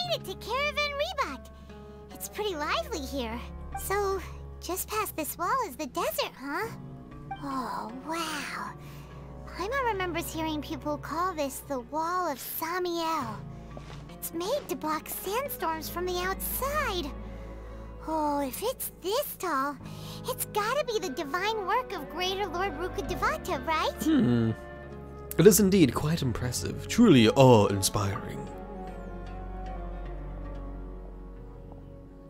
made it to Caravan Rebot. It's pretty lively here. So, just past this wall is the desert, huh? Oh, wow. Paimon remembers hearing people call this the Wall of Samiel. It's made to block sandstorms from the outside. Oh, if it's this tall, it's gotta be the divine work of Greater Lord Rukkhadevata, right? It is indeed quite impressive, truly awe-inspiring.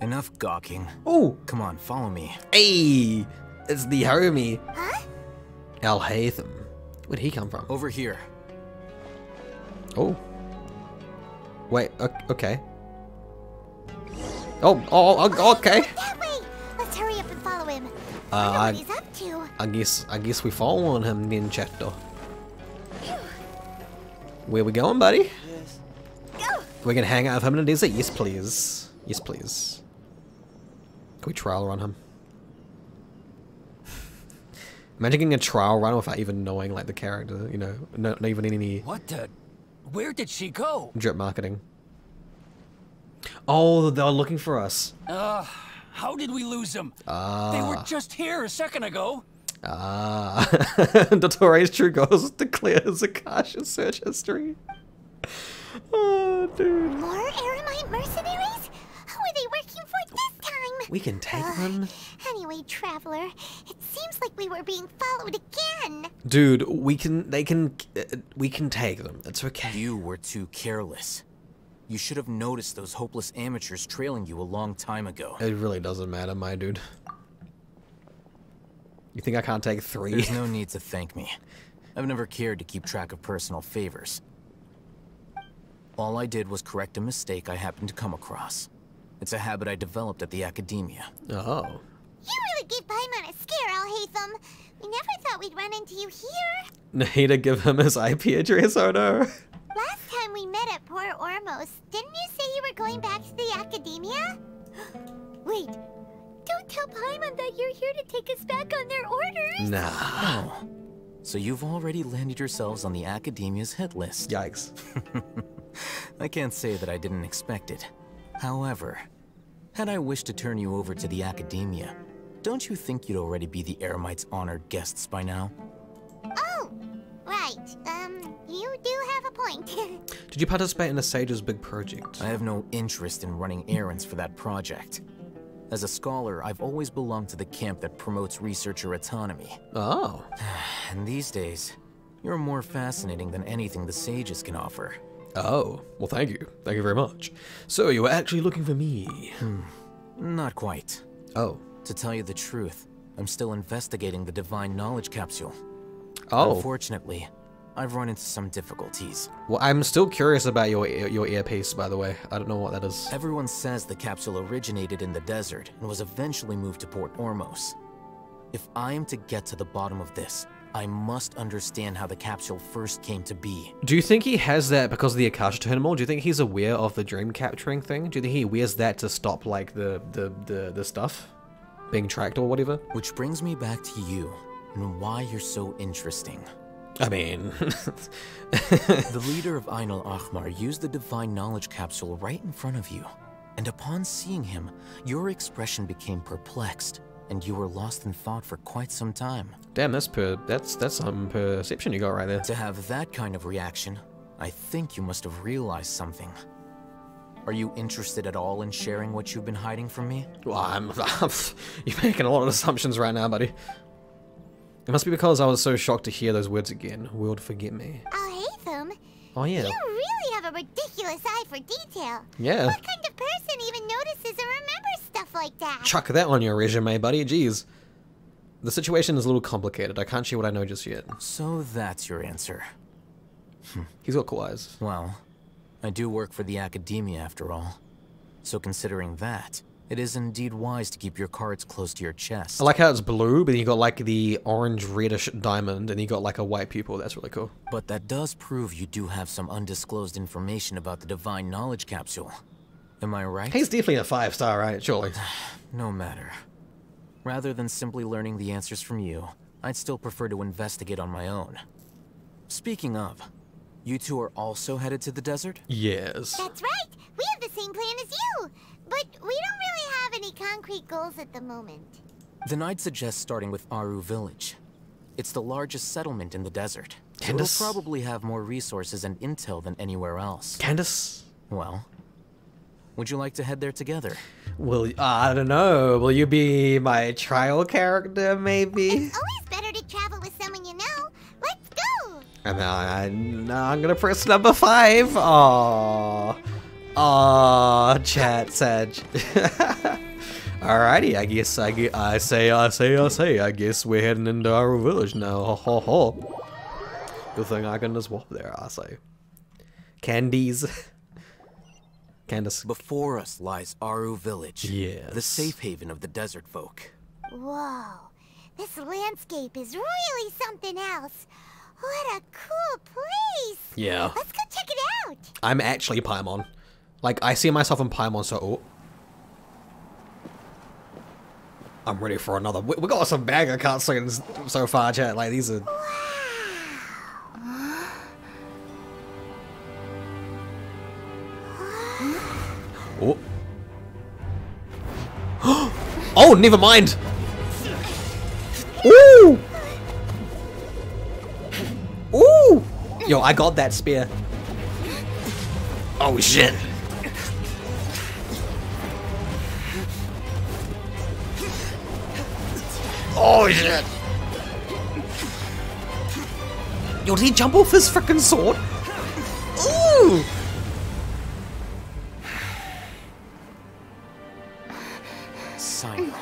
Enough gawking. Oh! Come on, follow me. Hey! It's the homie. Huh? ALHAITHAM. Where'd he come from? Over here. Oh. Wait, okay. Oh, okay. That way! Let's hurry up and follow him. I know what he's up to. I guess we following him then, Chatto. Where we going, buddy? Yes. Go! We're gonna hang out with him in the desert? Yes, please. Yes, please. Can we trial run him? Imagine getting a trial run without even knowing, like, the character, you know, not even any... What the... Where did she go? Drip marketing. Oh, they were looking for us. How did we lose them? They were just here a second ago. Dottoro's true goal is to clear Zakasha's search history. Oh, dude. More Aramite mercenaries? Who are they working for this time? We can take them. Anyway, Traveler, it seems like we were being followed again. Dude, we can take them. It's okay. You were too careless. You should have noticed those hopeless amateurs trailing you a long time ago. It really doesn't matter, my dude. You think I can't take 3? There's no need to thank me. I've never cared to keep track of personal favors. All I did was correct a mistake I happened to come across. It's a habit I developed at the academia. Oh. You really gave Paimon a scare, ALHAITHAM. We never thought we'd run into you here. Need to give him his IP address, oh no. Last time we met at Port Ormos, didn't you say you were going back to the academia? Wait, don't tell Paimon that you're here to take us back on their orders. Nah. Oh. So you've already landed yourselves on the academia's hit list. Yikes. I can't say that I didn't expect it. However, had I wished to turn you over to the academia, don't you think you'd already be the Eremites' honored guests by now? Oh, right. You do have a point. Did you participate in the Sage's big project? I have no interest in running errands for that project. As a scholar, I've always belonged to the camp that promotes researcher autonomy. Oh. And these days, you're more fascinating than anything the Sages can offer. Oh. Well, thank you. Thank you very much. So, you were actually looking for me? Not quite. Oh. To tell you the truth, I'm still investigating the Divine Knowledge Capsule. Oh. Unfortunately, I've run into some difficulties. Well, I'm still curious about your earpiece, by the way. I don't know what that is. Everyone says the capsule originated in the desert and was eventually moved to Port Ormos. If I am to get to the bottom of this, I must understand how the capsule first came to be. Do you think he has that because of the Akasha Terminal? Do you think he's aware of the dream capturing thing? Do you think he wears that to stop, like, the stuff being tracked or whatever? Which brings me back to you and why you're so interesting. I mean... The leader of Ain al-Ahmar used the Divine Knowledge Capsule right in front of you. And upon seeing him, your expression became perplexed, and you were lost in thought for quite some time. Damn, that's some perception you got right there. To have that kind of reaction, I think you must have realized something. Are you interested at all in sharing what you've been hiding from me? Well, you're making a lot of assumptions right now, buddy. It must be because I was so shocked to hear those words again. World forget me. ALHAITHAM, Oh yeah. you really have a ridiculous eye for detail. Yeah. What kind of person even notices and remembers stuff like that? Chuck that on your resume, buddy. Jeez. The situation is a little complicated. I can't share what I know just yet. So that's your answer. He's got cool eyes. Well, I do work for the academia after all. So considering that, it is indeed wise to keep your cards close to your chest. I like how it's blue, but then you got like the orange reddish diamond, and you got like a white pupil. That's really cool. But that does prove you do have some undisclosed information about the Divine Knowledge Capsule. Am I right? He's definitely a 5-star, right? Surely. No matter. Rather than simply learning the answers from you, I'd still prefer to investigate on my own. Speaking of, you two are also headed to the desert? Yes. That's right. We have the same plan as you, but we don't really have any concrete goals at the moment. Then I'd suggest starting with Aru Village. It's the largest settlement in the desert. So it'll Candace? probably have more resources and intel than anywhere else. Candace? Well, would you like to head there together? I don't know. Will you be my trial character, maybe? It's always better to travel with someone you know. Let's go! And I'm gonna press number 5. Aww. Aww, chat, Sag. Alrighty, I guess we're heading into our village now. Ho ho ho. Good thing I can just walk there, I say. Candies. Candace. Before us lies Aru Village. Yes. The safe haven of the desert folk. Whoa, this landscape is really something else. What a cool place! Yeah. Let's go check it out! I'm actually Paimon. Like, I see myself in Paimon, so... Oh. I'm ready for another. We got some banger cutscenes so far, chat. Like, these are... Oh. Oh, never mind. Ooh. Ooh. Yo, I got that spear. Oh shit. Oh shit. Yo, did he jump off his frickin' sword? Ooh. CYNO.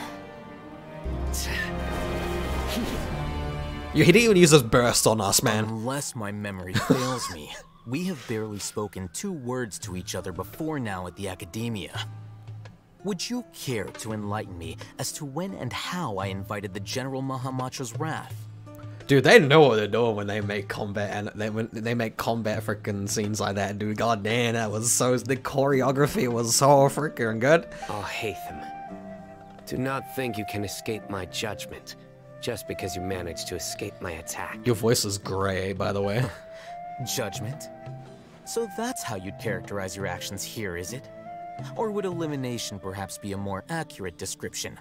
Yo, he didn't even use his burst on us, man. Unless my memory fails me, we have barely spoken 2 words to each other before now at the Academia. Would you care to enlighten me as to when and how I invited the General Mahamatra's wrath? Dude, they know what they're doing when they make combat and when they make combat freaking scenes like that, dude. God damn, that was so. The choreography was so freaking good. ALHAITHAM. Do not think you can escape my judgment just because you managed to escape my attack. Your voice is great, by the way. Judgment? So that's how you'd characterize your actions here, is it? Or would elimination perhaps be a more accurate description?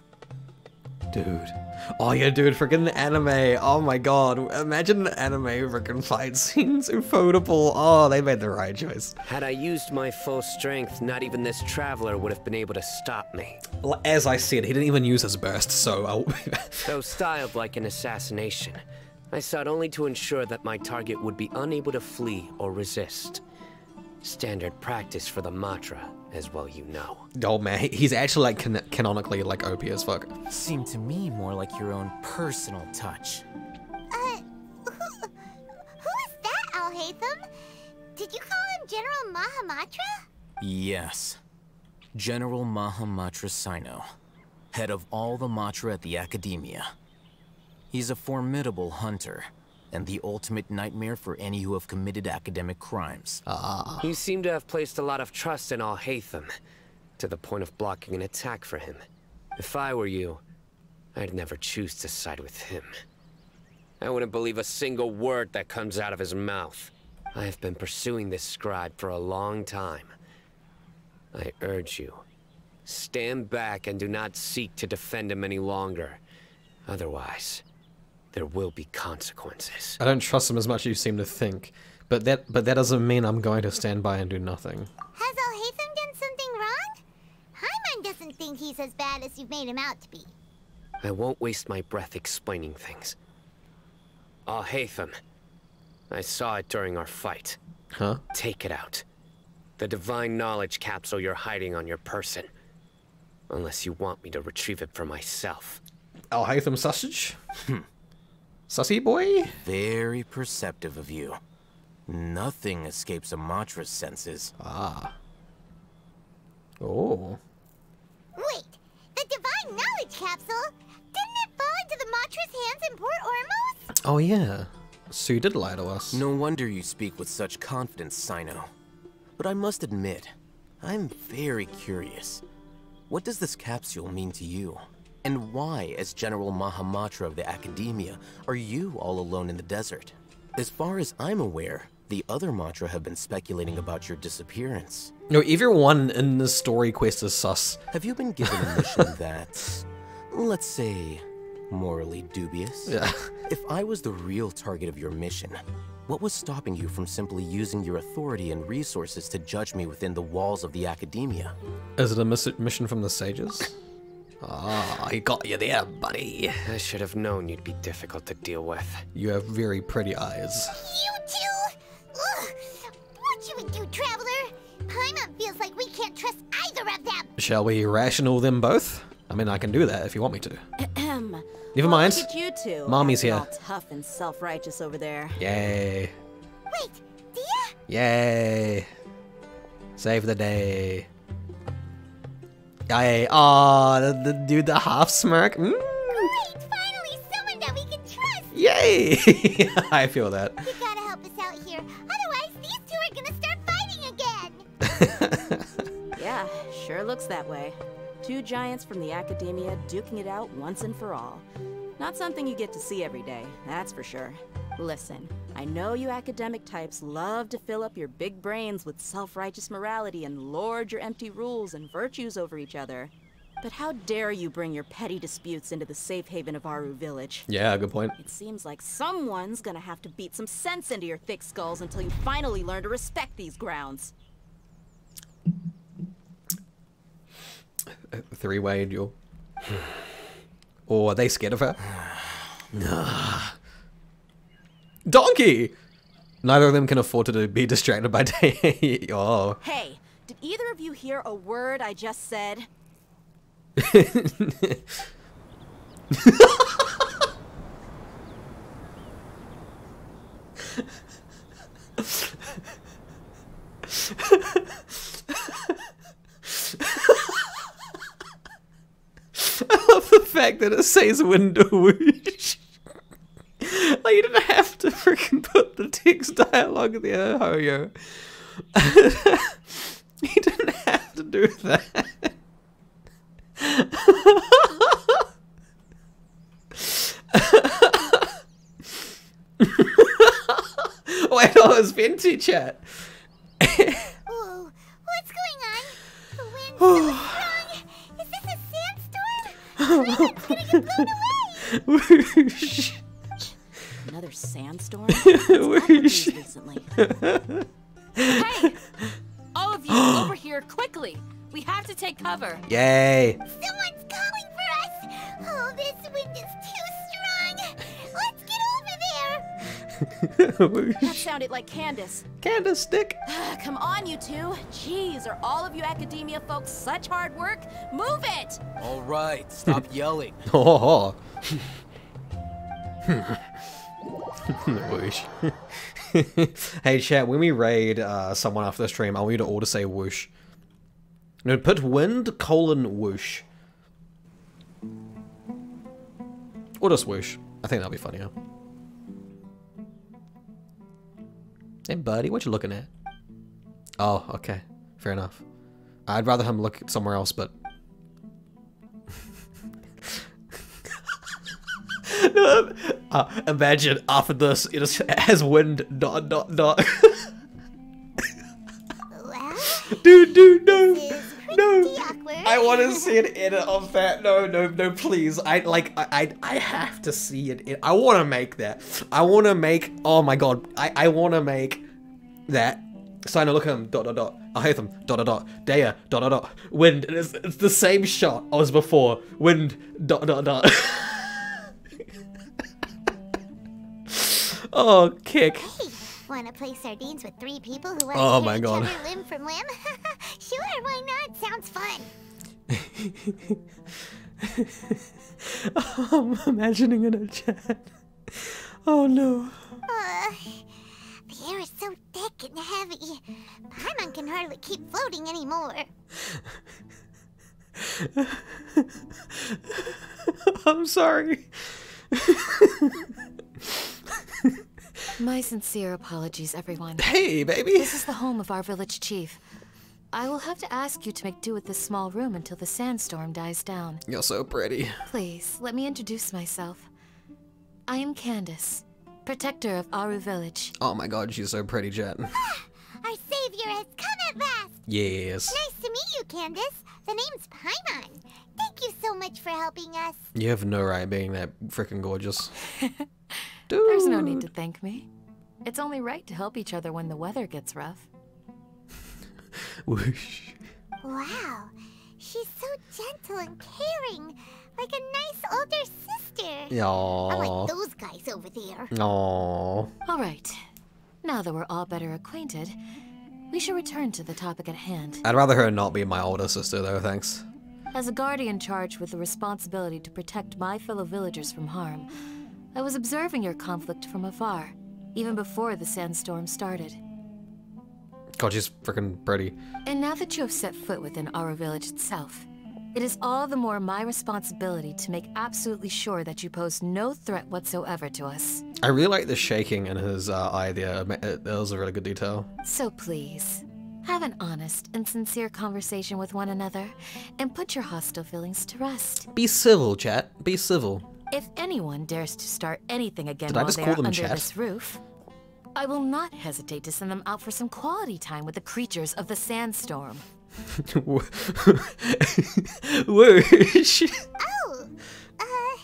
Dude. Oh yeah, dude, freaking anime. Oh my god. Imagine the anime freaking fight scenes. Ufotable. Oh, they made the right choice. Had I used my full strength, not even this traveler would have been able to stop me. As I said, he didn't even use his burst, so... Though styled like an assassination, I sought only to ensure that my target would be unable to flee or resist. Standard practice for the Matra, as well you know. Oh man, he's actually like canonically like OP as fuck. Seemed to me more like your own personal touch. Who is that, ALHAITHAM? Did you call him General Mahamatra? Yes. General Mahamatra CYNO, head of all the Matra at the Academia. He's a formidable hunter, and the ultimate nightmare for any who have committed academic crimes. You seem to have placed a lot of trust in ALHAITHAM, to the point of blocking an attack for him. If I were you, I'd never choose to side with him. I wouldn't believe a single word that comes out of his mouth. I have been pursuing this scribe for a long time. I urge you, stand back and do not seek to defend him any longer. Otherwise, there will be consequences. I don't trust him as much as you seem to think, but that doesn't mean I'm going to stand by and do nothing. Has ALHAITHAM done something wrong? Paimon doesn't think he's as bad as you've made him out to be. I won't waste my breath explaining things. ALHAITHAM, I saw it during our fight. Huh? Take it out. The divine knowledge capsule you're hiding on your person. Unless you want me to retrieve it for myself. ALHAITHAM sausage? Sussy boy? Very perceptive of you. Nothing escapes a Matra's senses. Ah. Oh. Wait, the divine knowledge capsule? Didn't it fall into the Matra's hands in Port Ormos? Oh yeah. So you did lie to us. No wonder you speak with such confidence, CYNO. But I must admit, I'm very curious. What does this capsule mean to you? And why, as General Mahamatra of the Academia, are you all alone in the desert? As far as I'm aware, The other mantra have been speculating about your disappearance. No, everyone in this story quest is sus. Have you been given a mission that's, let's say, morally dubious? Yeah. If I was the real target of your mission, what was stopping you from simply using your authority and resources to judge me within the walls of the academia? Is it a mission from the sages? Ah, he got you there, buddy. I should have known you'd be difficult to deal with. You have very pretty eyes. You two? Ugh. What should we do, Traveler? Paimon feels like we can't trust either of them. Shall we rational them both? I mean, I can do that if you want me to. Never mind. Look at you two. Mommy's acting here. All tough and self-righteous over there. Yay. Wait, Dia? Yay. Save the day. Yay. Aw, the dude, the half smirk. Mm. Great, finally someone that we can trust. Yay. I feel that. You gotta help us out here. Otherwise, these two are gonna start fighting again. Yeah, sure looks that way. Two giants from the academia duking it out once and for all. Not something you get to see every day, that's for sure. Listen, I know you academic types love to fill up your big brains with self-righteous morality and lord your empty rules and virtues over each other. But how dare you bring your petty disputes into the safe haven of Aru Village? Yeah, good point. It seems like someone's gonna have to beat some sense into your thick skulls until you finally learn to respect these grounds. Three-way duel. Or are they scared of her? Nah. Donkey! Neither of them can afford to be distracted by day. Oh. Hey, did either of you hear a word I just said? I love the fact that it says window whoosh. Like, you didn't have to freaking put the text dialogue there, Hoyo. You didn't have to do that. Wait, oh, it's Venti chat. Whoa, what's going on? The wind's so strong. Is this a sandstorm? Everyone's gonna get blown away. Whoosh. Another sandstorm? What's happened Whoosh. recently? Hey! All of you, over here, quickly! We have to take cover. Yay. Someone's calling for us. Oh, this wind is too strong. Let's get over there. Whoosh. That sounded like Candace. Candlestick. Come on, you two. Jeez, are all of you academia folks such hard work? Move it! All right, stop yelling. Oh. Whoosh. Hey chat, when we raid someone after the stream, I want you to all to say whoosh. No, put wind : whoosh. Or just whoosh. I think that'll be funnier. Hey buddy, what you looking at? Oh, okay. Fair enough. I'd rather him look somewhere else, but... No, imagine after this, it just has wind ... Well, Dude, no. this is pretty No. awkward. I want to see an edit of that. No, please. I have to see it. I want to make that. I want to make. Oh my god. I want to make that. CYNO, look at him. ... ALHAITHAM ... Daya ... Wind. It's the same shot as before. Wind ... Oh, kick. Hey, wanna play sardines with 3 people who want Oh to my tear each God. other limb from limb? Sure, why not? Sounds fun. I'm imagining in a chat. Oh no. The air is so thick and heavy. Paimon can hardly keep floating anymore. I'm sorry. My sincere apologies, everyone. Hey, baby. This is the home of our village chief. I will have to ask you to make do with this small room until the sandstorm dies down. You're so pretty. Please, let me introduce myself. I am Candace, protector of Aru Village. Oh my god, she's so pretty, chat. Our savior has come at last! Yes. Nice to meet you, Candace. The name's Paimon. Thank you so much for helping us. You have no right being that freaking gorgeous. Dude. There's no need to thank me. It's only right to help each other when the weather gets rough. Whoosh. Wow, she's so gentle and caring, like a nice older sister. Aww. Unlike those guys over there. Aww. All right. Now that we're all better acquainted, we should return to the topic at hand. I'd rather her not be my older sister, though, thanks. As a guardian charged with the responsibility to protect my fellow villagers from harm, I was observing your conflict from afar, even before the sandstorm started. God, she's freaking pretty. And now that you have set foot within Aru Village itself, it is all the more my responsibility to make absolutely sure that you pose no threat whatsoever to us. I really like the shaking in his eye there. That was a really good detail. So please, have an honest and sincere conversation with one another, and put your hostile feelings to rest. Be civil, chat. Be civil. If anyone dares to start anything again Did I while just they call are them under chat? this roof, I will not hesitate to send them out for some quality time with the creatures of the sandstorm. Whoosh. Oh,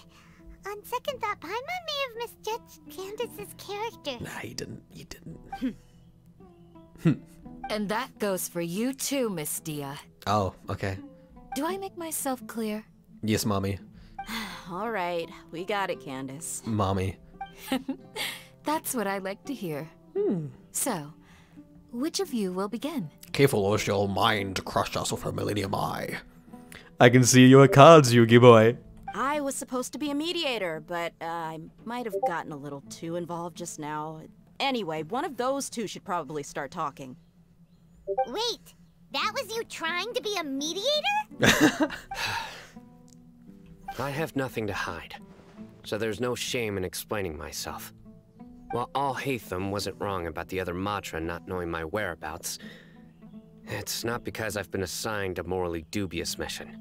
on second thought, Paimon may have misjudged Candace's character. Nah, he didn't. He didn't. And that goes for you too, Miss Dia. Oh, okay. Do I make myself clear? Yes, mommy. All right, we got it, Candace. Mommy. That's what I like to hear. So, which of you will begin? Careful or she'll mind to crush us with her Millennium Eye. I can see your cards, Yugi boy. I was supposed to be a mediator, but I might have gotten a little too involved just now. Anyway, one of those two should probably start talking. Wait, that was you trying to be a mediator? I have nothing to hide, so there's no shame in explaining myself. While ALHAITHAM wasn't wrong about the other Matra not knowing my whereabouts, it's not because I've been assigned a morally dubious mission.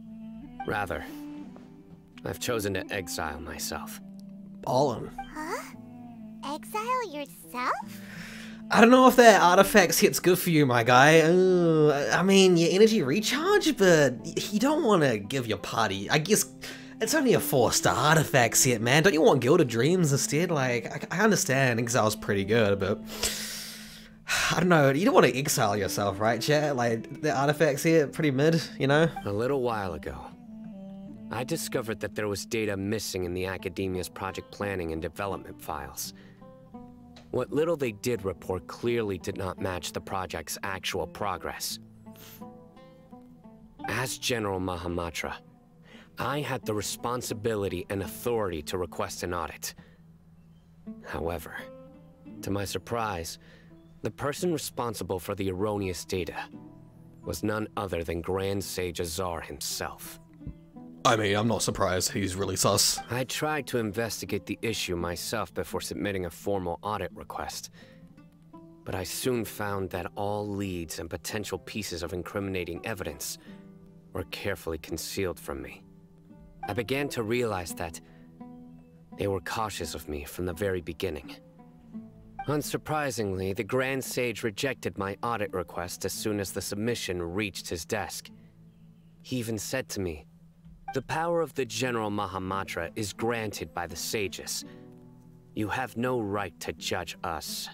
Rather, I've chosen to exile myself. Ballin'. Huh? Exile yourself? I don't know if that artifacts hit's good for you, my guy. I mean, your energy recharge, but you don't want to give your party. I guess it's only a 4-star artifacts hit, man. Don't you want Gilded Dreams instead? Like, I understand Exile's pretty good, but I don't know. You don't want to exile yourself, right, chat? Like, the artifacts here, pretty mid, you know? A little while ago, I discovered that there was data missing in the Academia's project planning and development files. What little they did report clearly did not match the project's actual progress. As General Mahamatra, I had the responsibility and authority to request an audit. However, to my surprise, the person responsible for the erroneous data was none other than Grand Sage Azar himself. I mean, I'm not surprised. He's really sus. I tried to investigate the issue myself before submitting a formal audit request. But I soon found that all leads and potential pieces of incriminating evidence were carefully concealed from me. I began to realize that they were cautious of me from the very beginning. Unsurprisingly, the Grand Sage rejected my audit request as soon as the submission reached his desk. He even said to me, "The power of the General Mahamatra is granted by the sages. You have no right to judge us."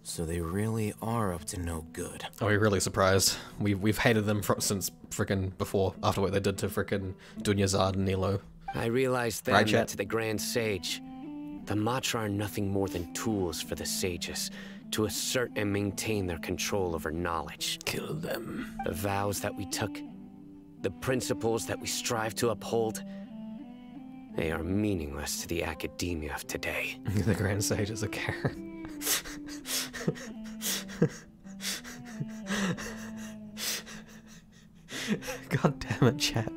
So they really are up to no good. Are we really surprised? We've hated them since frickin' before, after what they did to frickin' Dunyazad and Nilo. I realized then Right, that chat? to the Grand Sage, the Matra are nothing more than tools for the sages to assert and maintain their control over knowledge. Kill them. The vows that we took, the principles that we strive to uphold, they are meaningless to the academia of today. The Grand Sage is a carrot. God damn it, chat.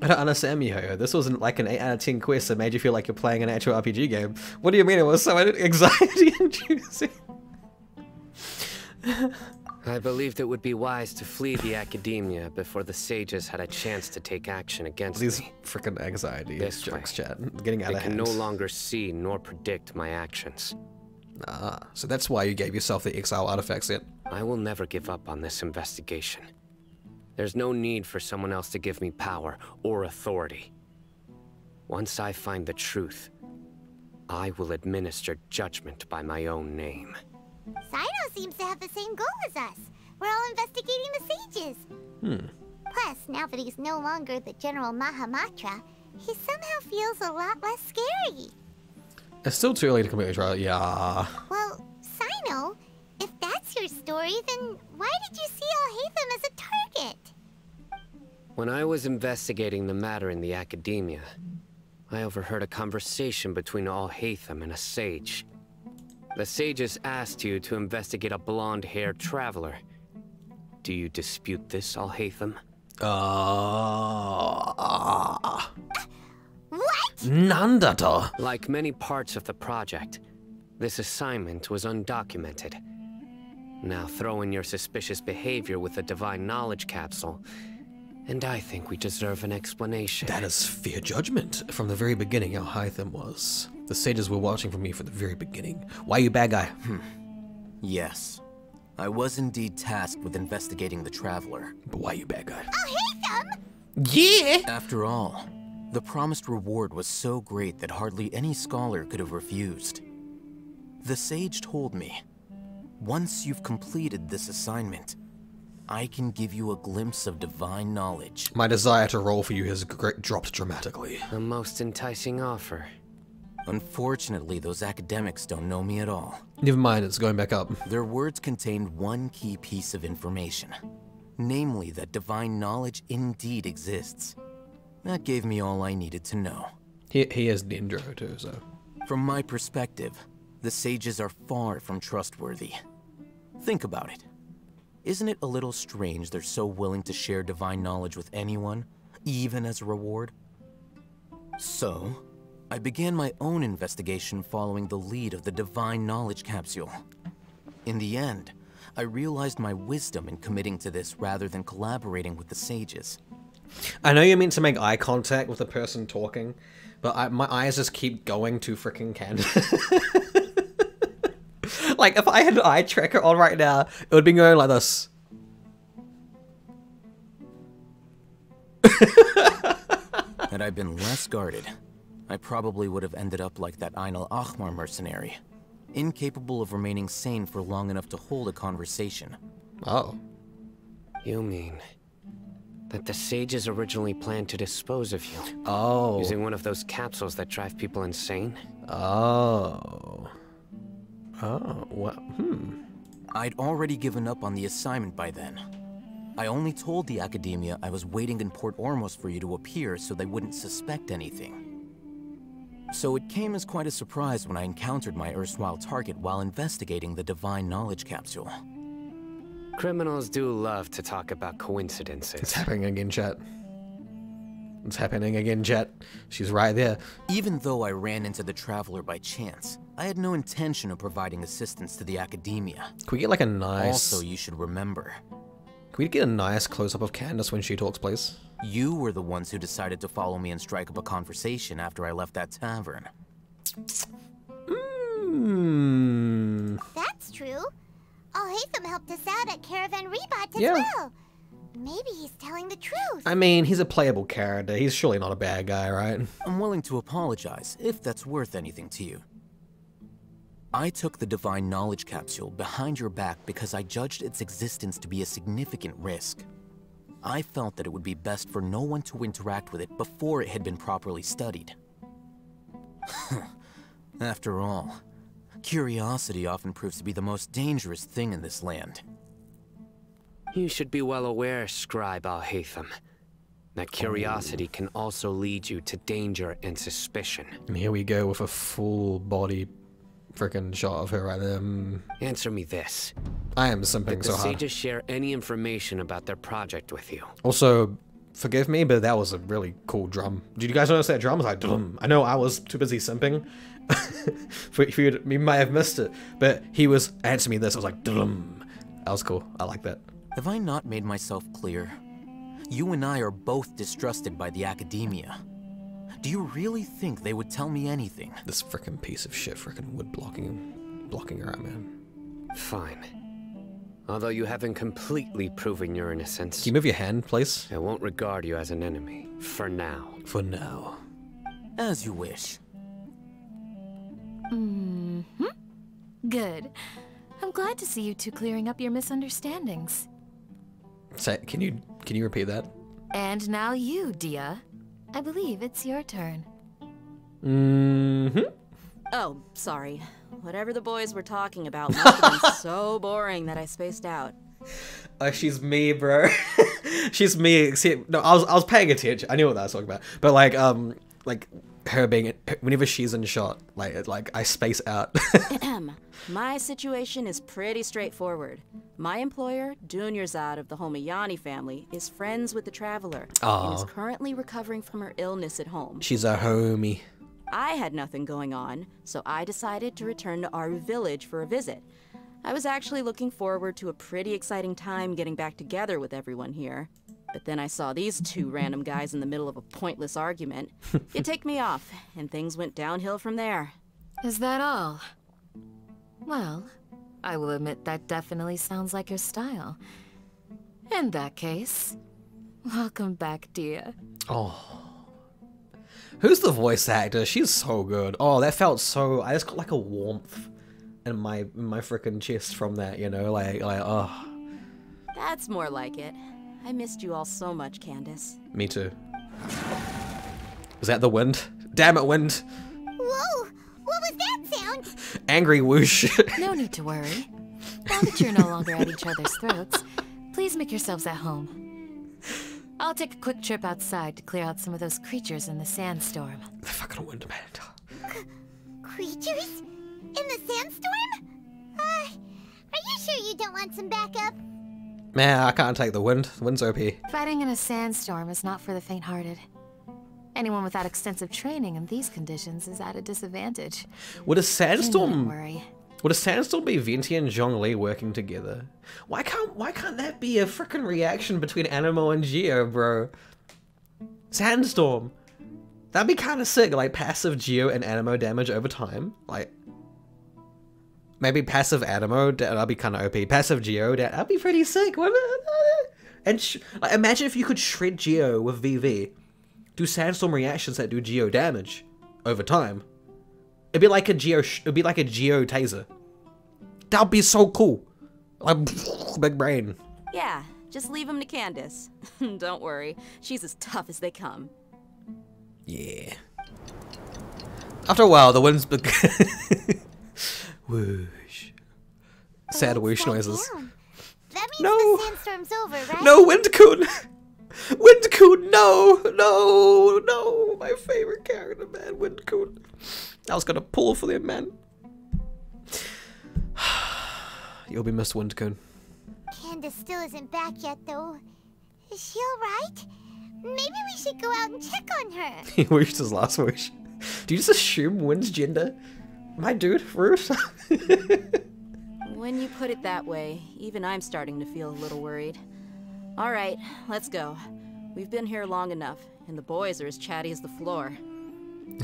I don't understand, Miho. This wasn't like an 8 out of 10 quest that made you feel like you're playing an actual RPG game. What do you mean it was so anxiety-inducing? I believed it would be wise to flee the academia before the sages had a chance to take action against These me. freaking anxiety This jokes, way, chat. Getting out They of can hand. no longer see nor predict my actions. Ah, so that's why you gave yourself the exile artifact set. I will never give up on this investigation. There's no need for someone else to give me power or authority. Once I find the truth, I will administer judgment by my own name. CYNO seems to have the same goal as us. We're all investigating the sages. Plus, now that he's no longer the General Mahamatra, he somehow feels a lot less scary. It's still too early to complete a trial. Yeah. Well, CYNO, if that's your story, then why did you see ALHAITHAM as a target? When I was investigating the matter in the academia, I overheard a conversation between ALHAITHAM and a sage. The sages asked you to investigate a blonde-haired traveler. Do you dispute this, ALHAITHAM? What? Nandata. Like many parts of the project, this assignment was undocumented. Now throw in your suspicious behavior with the Divine Knowledge Capsule, and I think we deserve an explanation. That is fair judgment. From the very beginning, ALHAITHAM was. The sages were watching for me from the very beginning. Why you bad guy? Yes. I was indeed tasked with investigating the Traveler. But why you bad guy? ALHAITHAM? Yeah! After all, the promised reward was so great that hardly any scholar could have refused. The sage told me, once you've completed this assignment, I can give you a glimpse of divine knowledge. My desire to roll for you has dropped dramatically. A most enticing offer. Unfortunately, those academics don't know me at all. Never mind, it's going back up. Their words contained one key piece of information, namely that divine knowledge indeed exists. That gave me all I needed to know. He is Dendro too, so. From my perspective, the sages are far from trustworthy. Think about it. Isn't it a little strange they're so willing to share divine knowledge with anyone, even as a reward? So, I began my own investigation following the lead of the Divine Knowledge Capsule. In the end, I realized my wisdom in committing to this rather than collaborating with the sages. I know you're meant to make eye contact with the person talking, but my eyes just keep going to freaking Canada. Like, if I had an eye tracker on right now, it would be going like this. Had I been less guarded, I probably would have ended up like that Ainul Ahmar mercenary, incapable of remaining sane for long enough to hold a conversation. Oh. You mean that the sages originally planned to dispose of you? Oh. Using one of those capsules that drive people insane? Oh. Oh, well, I'd already given up on the assignment by then. I only told the academia I was waiting in Port Ormos for you to appear so they wouldn't suspect anything. So it came as quite a surprise when I encountered my erstwhile target while investigating the Divine Knowledge Capsule. Criminals do love to talk about coincidences. it's happening again, chat. It's happening again, chat. She's right there. Even though I ran into the Traveler by chance, I had no intention of providing assistance to the academia. Can we get like a nice... Also, you should remember, Can we get a nice close-up of Candace when she talks, please? you were the ones who decided to follow me and strike up a conversation after I left that tavern. That's true. ALHAITHAM helped us out at Caravan Rebat as Yeah. well. Maybe he's telling the truth. I mean, he's a playable character. He's surely not a bad guy, right? I'm willing to apologize, if that's worth anything to you. I took the Divine Knowledge Capsule behind your back because I judged its existence to be a significant risk. I felt that it would be best for no one to interact with it before it had been properly studied. After all, curiosity often proves to be the most dangerous thing in this land. You should be well aware, Scribe ALHAITHAM, that curiosity can also lead you to danger and suspicion. And here we go with a full body freaking shot of her right there. Answer me this. I am simping Did the so hard. sages share any information about their project with you? Also, forgive me, but that was a really cool drum. Did you guys notice that drum? It was like, dum. I know I was too busy simping. You might have missed it, but he was answering me this. I was like, dum. That was cool. I like that. Have I not made myself clear? You and I are both distrusted by the academia. Do you really think they would tell me anything? This frickin' piece of shit frickin' wood blocking her out, man. Fine. Although you haven't completely proven your innocence, Can you move your hand, please? I won't regard you as an enemy. For now. For now. As you wish. Good. I'm glad to see you two clearing up your misunderstandings. Can you repeat that? And now you, Dia. I believe it's your turn. Oh, sorry. Whatever the boys were talking about must have been so boring that I spaced out. She's me, bro. She's me. See, no, I was paying attention. I knew what I was talking about. But like her being, whenever she's in shot, like I space out. My situation is pretty straightforward. My employer, Dunyarzad of the Homayani family, is friends with the Traveler and is currently recovering from her illness at home. She's a homie. I had nothing going on, so I decided to return to Aru village for a visit. I was actually looking forward to a pretty exciting time getting back together with everyone here. But then I saw these two random guys in the middle of a pointless argument. It ticked me off, and things went downhill from there. Is that all? Well, I will admit that definitely sounds like your style. In that case, welcome back, Dia. Oh. Who's the voice actor? She's so good. Oh, that felt so... I just got like a warmth in my frickin' chest from that, you know? Like, oh. That's more like it. I missed you all so much, Candace. Me too. Was that the wind? Damn it, wind! Whoa! What was that sound? Angry whoosh. No need to worry. Now that you're no longer at each other's throats, please make yourselves at home. I'll take a quick trip outside to clear out some of those creatures in the sandstorm. The fucking wind, man. Creatures? In the sandstorm? Are you sure you don't want some backup? Man, I can't take the wind. The wind's OP. Fighting in a sandstorm is not for the faint-hearted. Anyone without extensive training in these conditions is at a disadvantage. Would a Don't sandstorm... worry. Would a sandstorm be Venti and Zhongli working together? Why can't that be a frickin' reaction between Anemo and Geo, bro? Sandstorm. That'd be kind of sick, like passive Geo and Anemo damage over time. Like, maybe passive Anemo, that'd be kind of OP. Passive Geo, that'd be pretty sick, wouldn't it? And like, imagine if you could shred Geo with VV. Do sandstorm reactions that do Geo damage over time. It'd be like a Geo taser. That'd be so cool. Like, big brain. Yeah, just leave him to Candace. Don't worry, she's as tough as they come. Yeah. After a while, the wind's whoosh. Sad whoosh noises. Down. That means No. the sandstorm's over, right? No, Wind-kun! Wind-kun, no! My favorite character, man, Wind-kun. I was gonna pull for them, man. You'll be missed, Wind-kun. Candace still isn't back yet, though. Is she alright? Maybe we should go out and check on her. He wished his last wish. Do you just assume Wind's gender? My dude, Bruce? When you put it that way, even I'm starting to feel a little worried. Alright, let's go. We've been here long enough, and the boys are as chatty as the floor.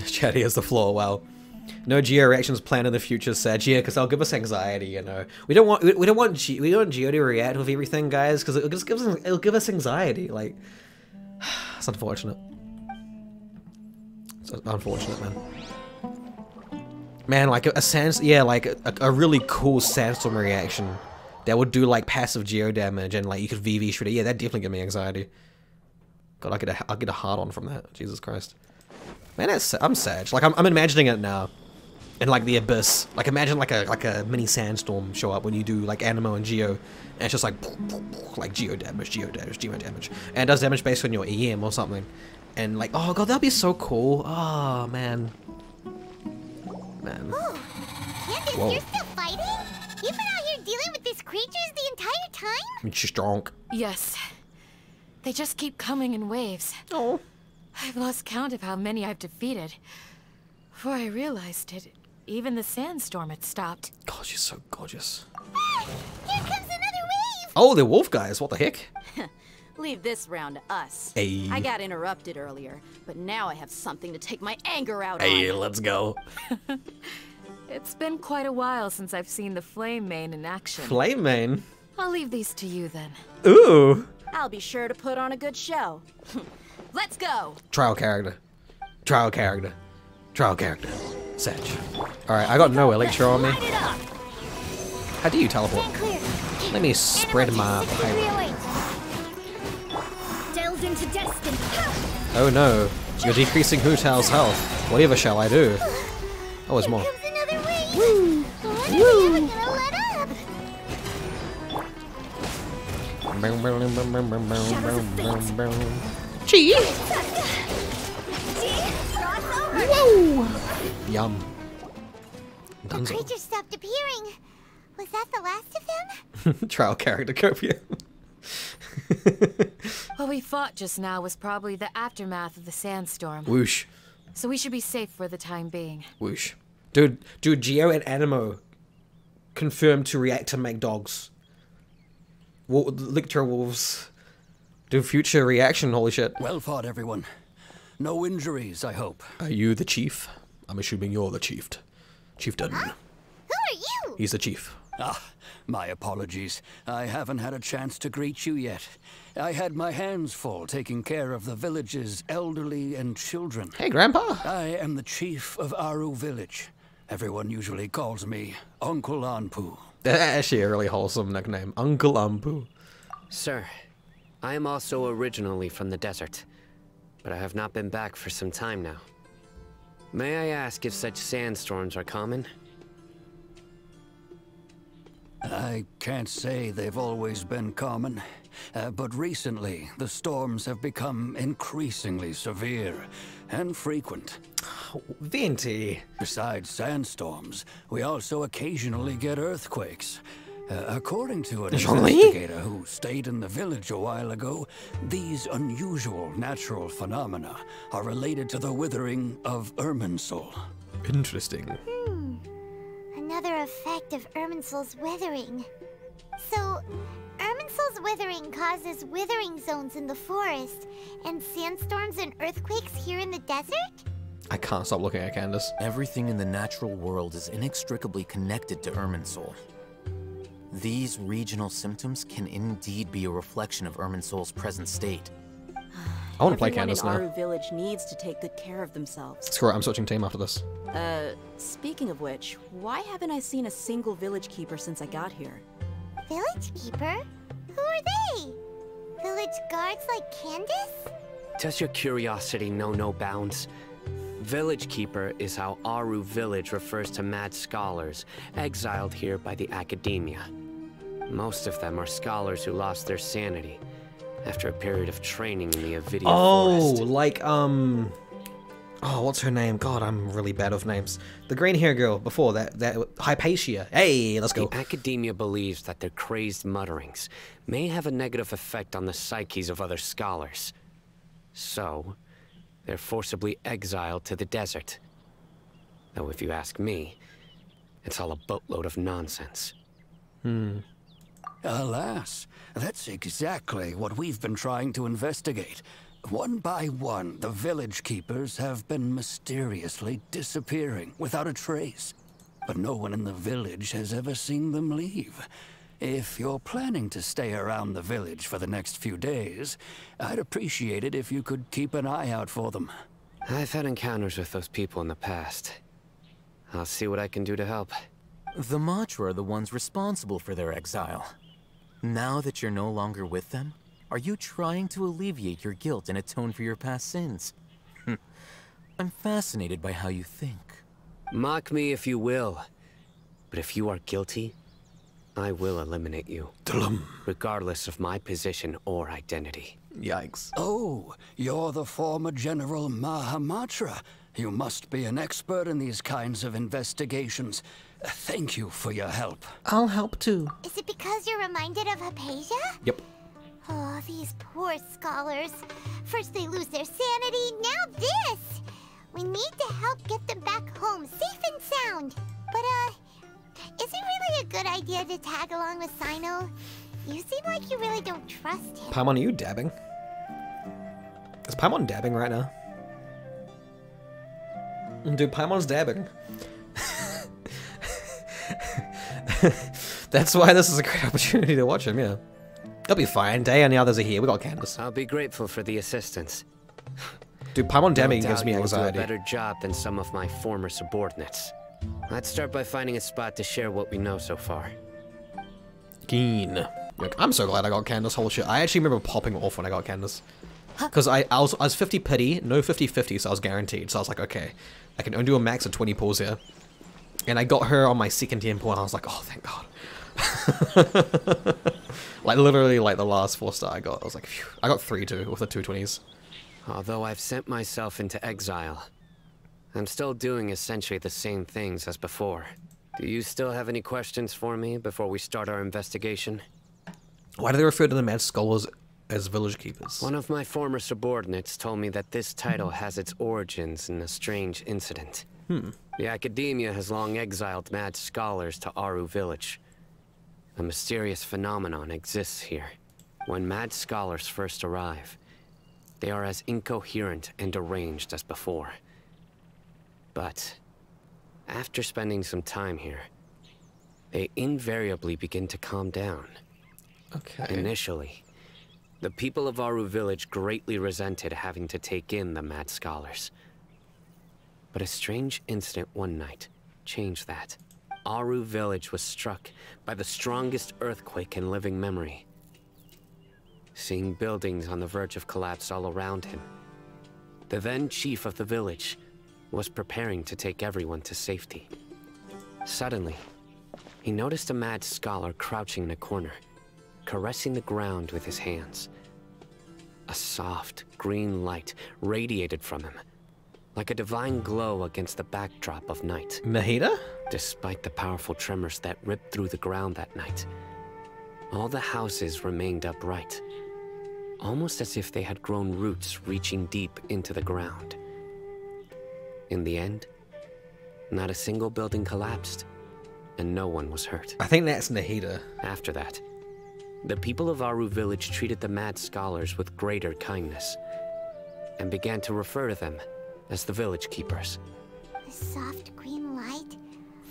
Chatty as the floor, wow. No Geo reactions planned in the future, sad. Yeah, because they'll give us anxiety, you know. We don't want Geo to react with everything, guys, because it'll give us anxiety. Like, it's unfortunate. It's unfortunate, man. Man, like a really cool sandstorm reaction that would do like passive Geo damage and like you could VV shred it. Yeah, that definitely give me anxiety. God, I'll get a hard on from that. Jesus Christ. Man, I'm sad. Like I'm imagining it now, in like the abyss. Like imagine like a mini sandstorm show up when you do like Anemo and Geo, and it's just like Geo damage, and it does damage based on your EM or something. And like, oh god, that'd be so cool. Oh man, man. Oh, Candace, Whoa. you're still fighting? You've been out here dealing with these creatures the entire time? She's strong. Yes. They just keep coming in waves. Oh. I've lost count of how many I've defeated. Before I realized it, even the sandstorm had stopped. God, she's so gorgeous. Ah, here comes another Oh, they're wolf guys. What the heck? Leave this round to us. Hey. I got interrupted earlier, but now I have something to take my anger out Hey, on. let's go. It's been quite a while since I've seen the Flame Mane in action. Flame Mane. I'll leave these to you then. Ooh. I'll be sure to put on a good show. Let's go. Trial character. Trial character. Trial character. Sedge. Alright, I got no elixir on me. Light it up. How do you teleport? Clear. Let me spread my Energy pirate. Delve into destiny. Oh no. You're decreasing Hu Tao's health. Whatever shall I do? Oh, there's more. Comes another wave. Woo! When are we ever gonna let up? Whoa! Yum. The Dunzo. creatures stopped appearing. Was that the last of them? Trial character copia. What we fought just now was probably the aftermath of the sandstorm. Whoosh. So we should be safe for the time being. Whoosh. Dude, Geo and Animo confirmed to react to make dogs. Lictor wolves. Do future reaction, holy shit. Well fought, everyone. No injuries, I hope. Are you the chief? I'm assuming you're the chief. Chieftain. Who are you? He's the chief. Ah, my apologies. I haven't had a chance to greet you yet. I had my hands full taking care of the village's elderly and children. Hey, Grandpa. I am the chief of Aru Village. Everyone usually calls me Uncle Anpu. That's actually a really wholesome nickname. Uncle Ampu. Sir, I am also originally from the desert, but I have not been back for some time now. May I ask if such sandstorms are common? I can't say they've always been common, but recently the storms have become increasingly severe and frequent. Venti. Besides sandstorms, we also occasionally get earthquakes. According to an Jean-Louis? investigator who stayed in the village a while ago, these unusual natural phenomena are related to the withering of Irminsul. Interesting. Another effect of Irminsul's withering. So, Irminsul's withering causes withering zones in the forest, and sandstorms and earthquakes here in the desert? I can't stop looking at Candace. Everything in the natural world is inextricably connected to Irminsul. These regional symptoms can indeed be a reflection of Irminsul's present state. I want to play Everyone Candace in now. Aru Village needs to take good care of themselves. Screw it, I'm switching team after this. Speaking of which, why haven't I seen a single village keeper since I got here? Village keeper? Who are they? Village guards like Candace? Does your curiosity know no bounds? Village Keeper is how Aru Village refers to mad scholars exiled here by the academia. Most of them are scholars who lost their sanity after a period of training in the Avidia forest. Like, oh, what's her name? God, I'm really bad with names. The green hair girl before that Hypatia. Hey, let's go. The academia believes that their crazed mutterings may have a negative effect on the psyches of other scholars. So, they're forcibly exiled to the desert. Though if you ask me, it's all a boatload of nonsense. Alas, that's exactly what we've been trying to investigate. One by one, the village keepers have been mysteriously disappearing without a trace. But no one in the village has ever seen them leave. If you're planning to stay around the village for the next few days, I'd appreciate it if you could keep an eye out for them. I've had encounters with those people in the past. I'll see what I can do to help. The Matra are the ones responsible for their exile. Now that you're no longer with them, are you trying to alleviate your guilt and atone for your past sins? I'm fascinated by how you think. Mock me if you will, but if you are guilty, I will eliminate you, regardless of my position or identity. Yikes. Oh, you're the former General Mahamatra. You must be an expert in these kinds of investigations. Thank you for your help. I'll help too. Is it because you're reminded of Hypatia? Yep. Oh, these poor scholars. First they lose their sanity, now this! We need to help get them back home, safe and sound. But, is it really a good idea to tag along with CYNO? You seem like you really don't trust him. Paimon, are you dabbing? Is Paimon dabbing right now? Dude, Paimon's dabbing. That's why this is a great opportunity to watch him, yeah. He'll be fine. Day and the others are here. We got Candace. I'll be grateful for the assistance. Dude, Paimon dabbing No gives doubt me you will anxiety. do a better job than some of my former subordinates. Let's start by finding a spot to share what we know so far. Keen. Look, I'm so glad I got Candace. Holy shit. I actually remember popping off when I got Candace. Because I was 50 pity, no 50-50, so I was guaranteed. So I was like, okay, I can only do a max of 20 pulls here. And I got her on my second TM pull, and I was like, oh, thank God. Like, literally, like, the last 4-star I got, I was like, phew. I got 3 too, with the 220s. Although I've sent myself into exile, I'm still doing essentially the same things as before. Do you still have any questions for me before we start our investigation? Why do they refer to the Mad Scholars as village keepers? One of my former subordinates told me that this title has its origins in a strange incident. The Academia has long exiled mad scholars to Aru Village. A mysterious phenomenon exists here. When mad scholars first arrive, they are as incoherent and deranged as before. But after spending some time here, they invariably begin to calm down. Okay. Initially, the people of Aru Village greatly resented having to take in the mad scholars. But a strange incident one night changed that. Aru Village was struck by the strongest earthquake in living memory. Seeing buildings on the verge of collapse all around him, the then chief of the village was preparing to take everyone to safety. Suddenly, he noticed a mad scholar crouching in a corner, caressing the ground with his hands. A soft, green light radiated from him, like a divine glow against the backdrop of night. Nahida? Despite the powerful tremors that ripped through the ground that night, all the houses remained upright, almost as if they had grown roots reaching deep into the ground. In the end, not a single building collapsed, and no one was hurt. I think that's Nahida. After that, the people of Aru Village treated the mad scholars with greater kindness, and began to refer to them as the village keepers. The soft green light?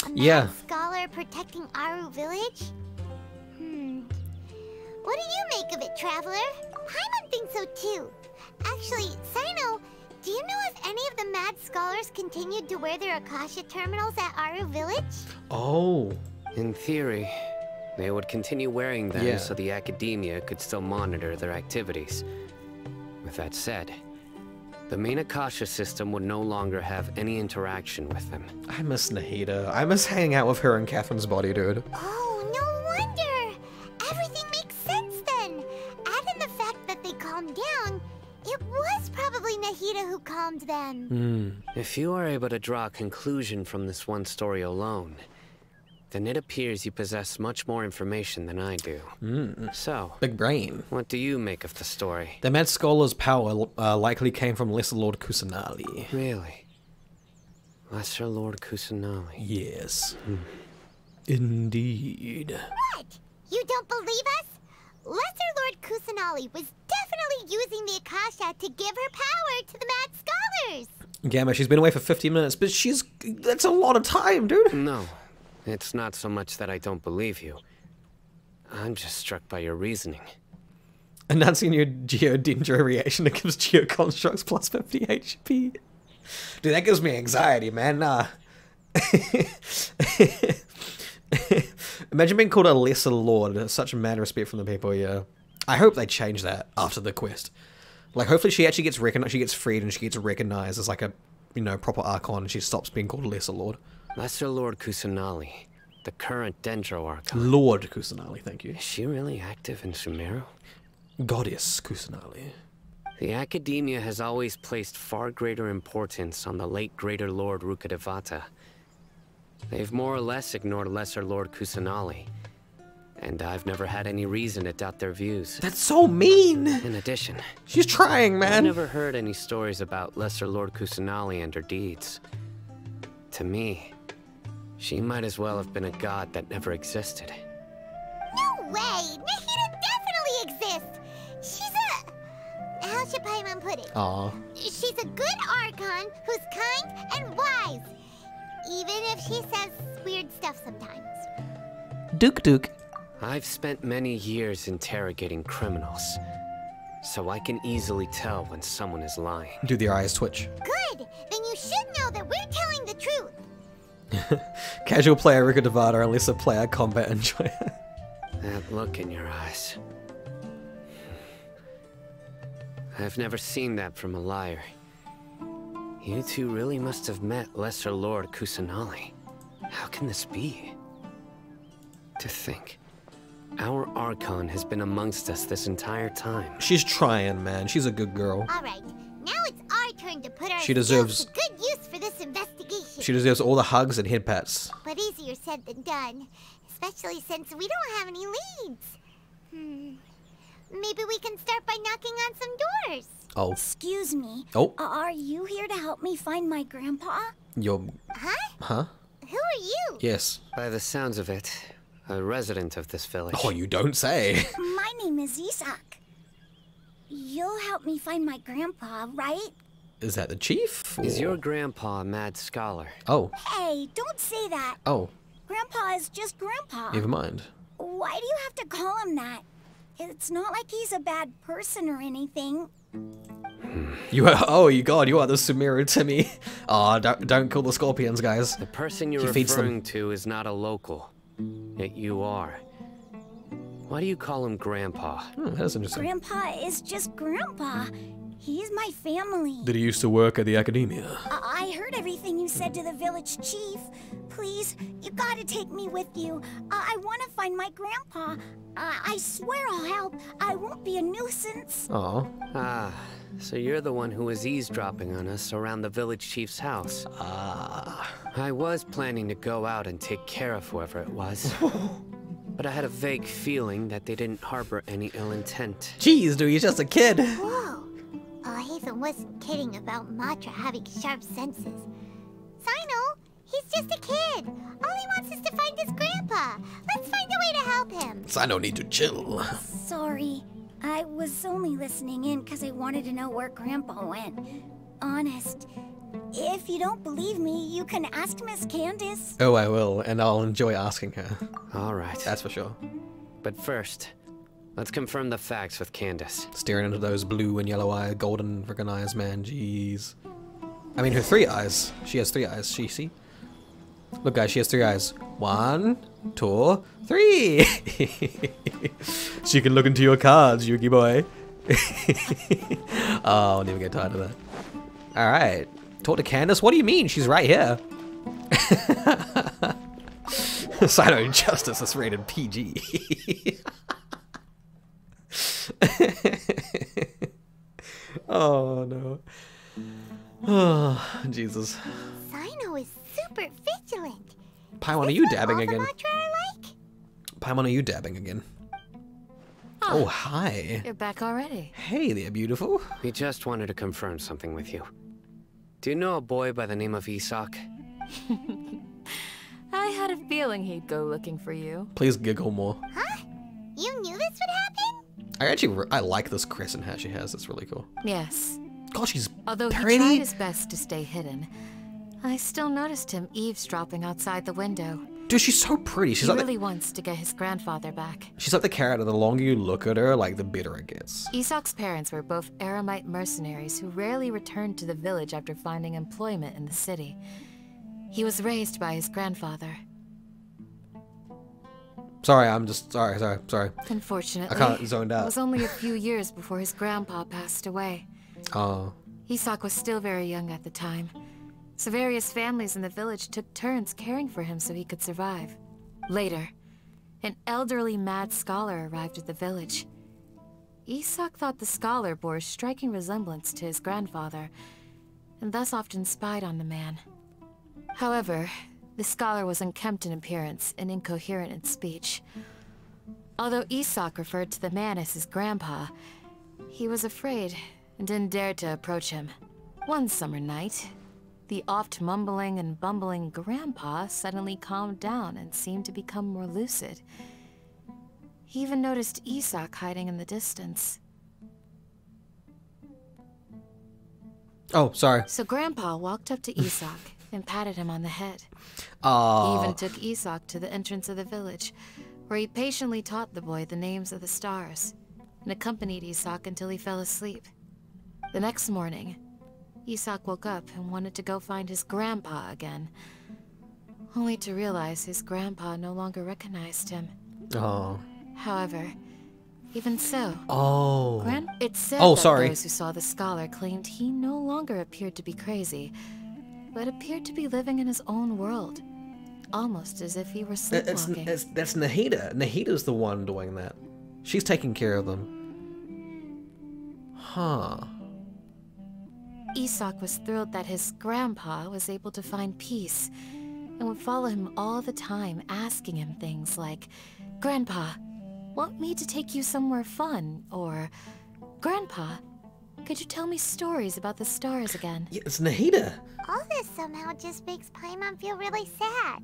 A Yeah. mad scholar protecting Aru Village? What do you make of it, Traveler? Paimon thinks so too. Actually, CYNO, do you know if any of the mad scholars continued to wear their Akasha terminals at Aru Village? Oh. In theory, they would continue wearing them Yeah. so the Academia could still monitor their activities. With that said, the main Akasha system would no longer have any interaction with them. I miss Nahida. I miss hanging out with her in Catherine's body, dude. Oh, no wonder! Everything makes sense then! Add in the fact that they calmed down, it was probably Nahida who calmed them. If you are able to draw a conclusion from this one story alone, then it appears you possess much more information than I do. So, Big brain. what do you make of the story? The Mad Scholar's power likely came from Lesser Lord Kusanali. Really? Lesser Lord Kusanali. Yes. Indeed. What? You don't believe us? Lesser Lord Kusanali was definitely using the Akasha to give her power to the mad scholars! Gamma, she's been away for 50 minutes, but that's a lot of time, dude. No, it's not so much that I don't believe you. I'm just struck by your reasoning. Announcing your Geodendro reaction that gives Geoconstructs plus 50 HP. Dude, that gives me anxiety, man. Nah. Imagine being called a lesser lord. Such mad respect from the people, yeah. I hope they change that after the quest. Like, hopefully she actually gets recognized, she gets freed and she gets recognized as like a, you know, proper Archon and she stops being called a lesser lord. Lesser Lord Kusanali, the current Dendro Archon. Lord Kusanali, thank you. Is she really active in Sumeru? Goddess Kusanali. The Academia has always placed far greater importance on the late Greater Lord Rukkhadevata. They've more or less ignored Lesser Lord Kusanali, and I've never had any reason to doubt their views. That's so mean! In addition, She's trying, I've man. never heard any stories about Lesser Lord Kusanali and her deeds. To me, she might as well have been a god that never existed. No way! Nahida how should Paimon put it? Aw. She's a good Archon who's kind and wise. Even if she says weird stuff sometimes. Duke. I've spent many years interrogating criminals, so I can easily tell when someone is lying. Do their eyes twitch? Good! Then you should know that we're telling the truth. Casual player Rika Devada, Elisa player combat enjoyer. That look in your eyes. I've never seen that from a liar. You two really must have met Lesser Lord Kusanali. How can this be? To think, our Archon has been amongst us this entire time. She's trying, man. She's a good girl. Alright, now it's our turn to put our She deserves- to good use for this investigation. She deserves all the hugs and head pats. But easier said than done. Especially since we don't have any leads. Maybe we can start by knocking on some doors. Oh. Excuse me. Oh. Are you here to help me find my grandpa? Yo. Huh? Huh? Who are you? Yes. By the sounds of it, a resident of this village. Oh, you don't say. My name is Isak. You'll help me find my grandpa, right? Is that the chief? Is or- your grandpa a mad scholar? Oh. Hey, don't say that. Oh. Grandpa is just Grandpa. Never mind. Why do you have to call him that? It's not like he's a bad person or anything. You are. Oh, you God! You are the Sumeru Timmy. Oh, don't kill the scorpions, guys. The person you're He feeds them. referring to is not a local. Yet you are. Why do you call him Grandpa? That's interesting. Grandpa is just Grandpa. He's my family. Did he used to work at the academia? I heard everything you said to the village chief. Please, you gotta take me with you. I want to find my grandpa. I swear I'll help. I won't be a nuisance. Oh. Ah, so you're the one who was eavesdropping on us around the village chief's house. Ah. I was planning to go out and take care of whoever it was. But I had a vague feeling that they didn't harbor any ill intent. Jeez, dude, he's just a kid. Whoa. Alhaitham wasn't kidding about Matra having sharp senses. CYNO, he's just a kid. All he wants is to find his grandpa. Let's find a way to help him. So I don't need to chill. Sorry. I was only listening in because I wanted to know where Grandpa went. Honest. If you don't believe me, you can ask Miss Candace. Oh, I will, and I'll enjoy asking her. All right. That's for sure. But first, let's confirm the facts with Candace. Staring into those blue and yellow eyes, golden freaking eyes, man. Jeez. I mean, her 3 eyes. She has 3 eyes. See? Look, guys, she has 3 eyes. 1, 2, 3. She can look into your cards, Yuki boy. Oh, I'll never get tired of that. All right. Talk to Candace. What do you mean? She's right here. CYNO Justice is rated PG. Oh no. Oh, Jesus. CYNO is super vigilant. Paimon, are you dabbing All again? the Matra are like? Paimon, are you dabbing again? Oh, hi. You're back already. Hey there, beautiful. We just wanted to confirm something with you. Do you know a boy by the name of Isak? I had a feeling he'd go looking for you. Please giggle more. Huh? You knew this would happen? I like this crescent hat she has. It's really cool. Yes. God, she's Although pretty. he tried his best to stay hidden, I still noticed him eavesdropping outside the window. Dude, she's so pretty. She's He like really wants to get his grandfather back. she's like the carrot, and the longer you look at her, like the better it gets. Isak's parents were both Aramite mercenaries who rarely returned to the village after finding employment in the city. He was raised by his grandfather. Sorry, I'm just sorry. Unfortunately, I kinda zoned out. it was only a few years before his grandpa passed away. Oh, Isak was still very young at the time, so various families in the village took turns caring for him so he could survive. Later, an elderly mad scholar arrived at the village. Isak thought the scholar bore a striking resemblance to his grandfather, and thus often spied on the man. However, the scholar was unkempt in appearance and incoherent in speech. Although Isak referred to the man as his grandpa, he was afraid and didn't dare to approach him. One summer night, the oft mumbling and bumbling grandpa suddenly calmed down and seemed to become more lucid. He even noticed Isak hiding in the distance. Oh, sorry. So Grandpa walked up to Isak and patted him on the head. He Oh. even took Isak to the entrance of the village, where he patiently taught the boy the names of the stars, and accompanied Isak until he fell asleep. The next morning, Isak woke up and wanted to go find his grandpa again, only to realize his grandpa no longer recognized him. Oh. However, even so, Oh. it's said Oh, that sorry. those who saw the scholar claimed he no longer appeared to be crazy, but appeared to be living in his own world, almost as if he were sleepwalking. That's Nahida. Nahida's the one doing that. She's taking care of them. Huh. Isak was thrilled that his grandpa was able to find peace, and would follow him all the time, asking him things like, "Grandpa, want me to take you somewhere fun?" Or, "Grandpa, could you tell me stories about the stars again?" Yeah, it's Nahida. All this somehow just makes Paimon feel really sad.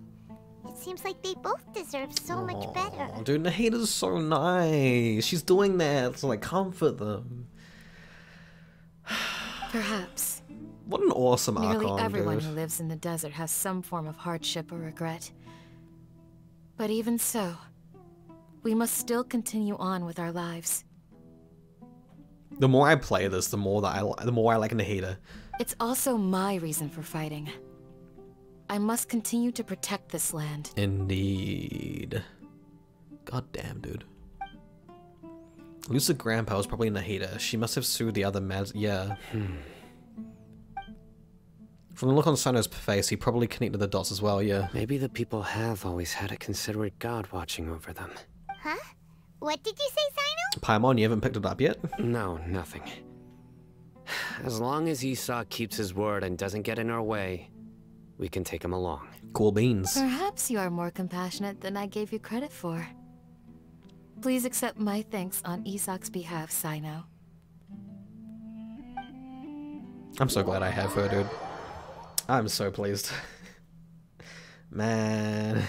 It seems like they both deserve so much better. Oh, dude, Nahida's so nice. She's doing that to, like, comfort them. Perhaps. What an awesome Nearly Archon, everyone dude. who lives in the desert has some form of hardship or regret. But even so, we must still continue on with our lives. The more I play this, the more I like Nahida. It's also my reason for fighting. I must continue to protect this land. Indeed. God damn, dude. Lucid Grandpa was probably Nahida. She must have sued the other Mads. Yeah. From the look on CYNO's face, he probably connected the dots as well, yeah. Maybe the people have always had a considerate god watching over them. Huh? What did you say, CYNO? Paimon, you haven't picked it up yet? No, nothing. As long as Isak keeps his word and doesn't get in our way, we can take him along. Cool beans. Perhaps you are more compassionate than I gave you credit for. Please accept my thanks on Isak's behalf, CYNO. I'm so glad I have her, dude. I'm so pleased. Man.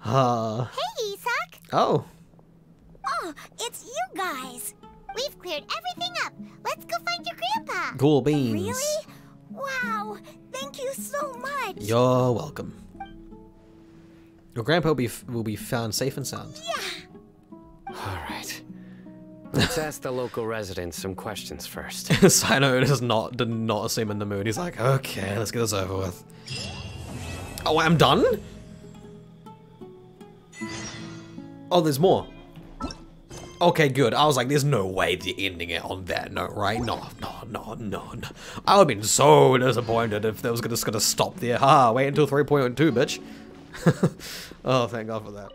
Hey, Isak! Oh. Oh, it's you guys. We've cleared everything up. Let's go find your grandpa. Cool beans. Really? Wow, thank you so much. You're welcome. Your grandpa will be found safe and sound. All right. Let's ask the local residents some questions first. CYNO did not seem in the mood. He's like, okay, let's get this over with. Oh, I'm done? Oh, there's more. Okay, good. I was like, there's no way they're ending it on that note, right? No. I would have been so disappointed if they was just gonna stop there. Ha, wait until 3.2, bitch. Oh, thank God for that.